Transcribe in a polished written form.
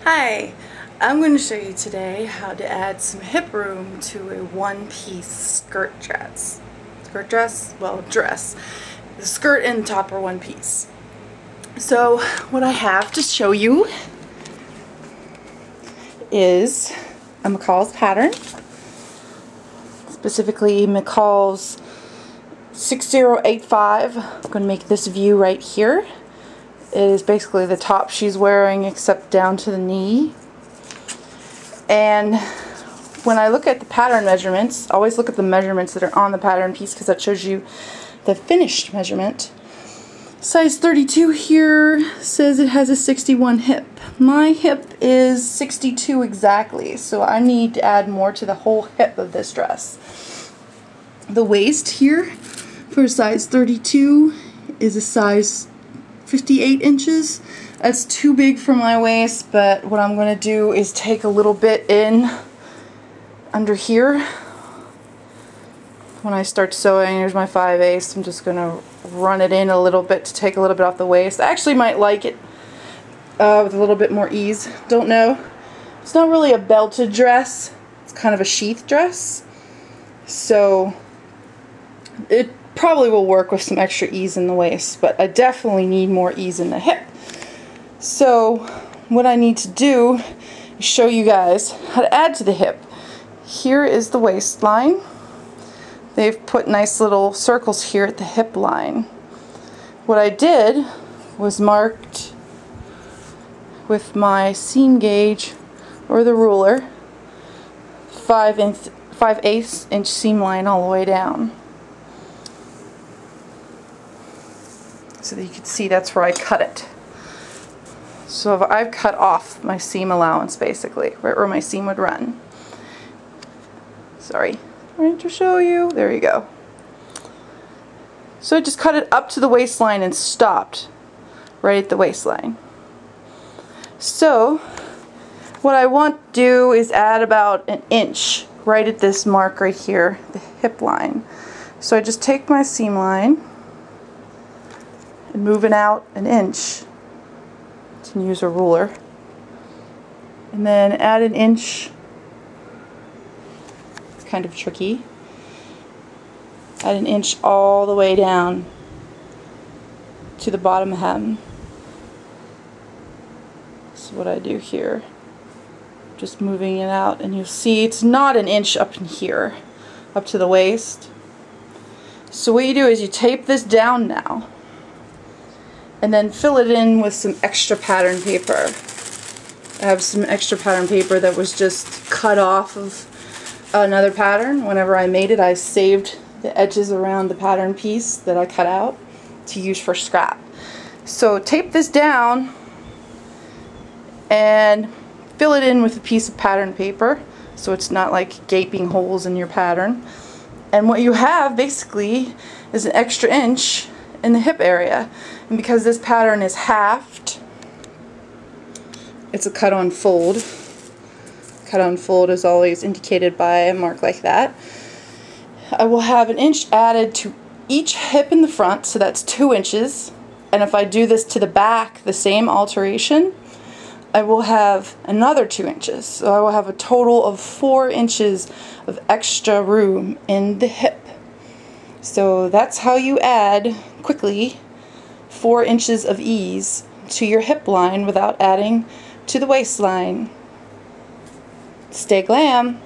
Hi, I'm going to show you today how to add some hip room to a one-piece skirt dress. Skirt dress? Well, dress. The skirt and the top are one piece. So what I have to show you is a McCall's pattern, specifically McCall's 6085. I'm going to make this view right here. It is basically the top she's wearing except down to the knee. And when I look at the pattern measurements, always look at the measurements that are on the pattern piece because that shows you the finished measurement. Size 32 here says it has a 61 hip. My hip is 62 exactly, so I need to add more to the whole hip of this dress. The waist here for size 32 is a size 58 inches. That's too big for my waist, but what I'm going to do is take a little bit in under here. When I start sewing, here's my 5/8. I'm just going to run it in a little bit to take a little bit off the waist. I actually might like it with a little bit more ease. Don't know. It's not really a belted dress. It's kind of a sheath dress. So it probably will work with some extra ease in the waist, but I definitely need more ease in the hip. So what I need to do is show you guys how to add to the hip. Here is the waistline. They've put nice little circles here at the hip line. What I did was marked with my seam gauge or the ruler 5/8 inch seam line all the way down. So that you can see that's where I cut it. So I've cut off my seam allowance basically, right where my seam would run. Sorry, trying to show you. There you go. So I just cut it up to the waistline and stopped right at the waistline. So what I want to do is add about an inch right at this mark right here, the hip line. So I just take my seam line and move it out an inch. To use a ruler, and then add an inch. It's kind of tricky. Add an inch all the way down to the bottom hem. That's what I do here. Just moving it out, and you'll see it's not an inch up in here, up to the waist. So what you do is you tape this down now, and then fill it in with some extra pattern paper. I have some extra pattern paper that was just cut off of another pattern. Whenever I made it, I saved the edges around the pattern piece that I cut out to use for scrap. So tape this down and fill it in with a piece of pattern paper so it's not like gaping holes in your pattern. And what you have basically is an extra inch in the hip area. And because this pattern is halved, it's a cut-on fold. Cut-on fold is always indicated by a mark like that. I will have an inch added to each hip in the front, so that's 2 inches. And if I do this to the back, the same alteration, I will have another 2 inches. So I will have a total of 4 inches of extra room in the hip. So that's how you add quickly 4 inches of ease to your hip line without adding to the waistline. Stay glam!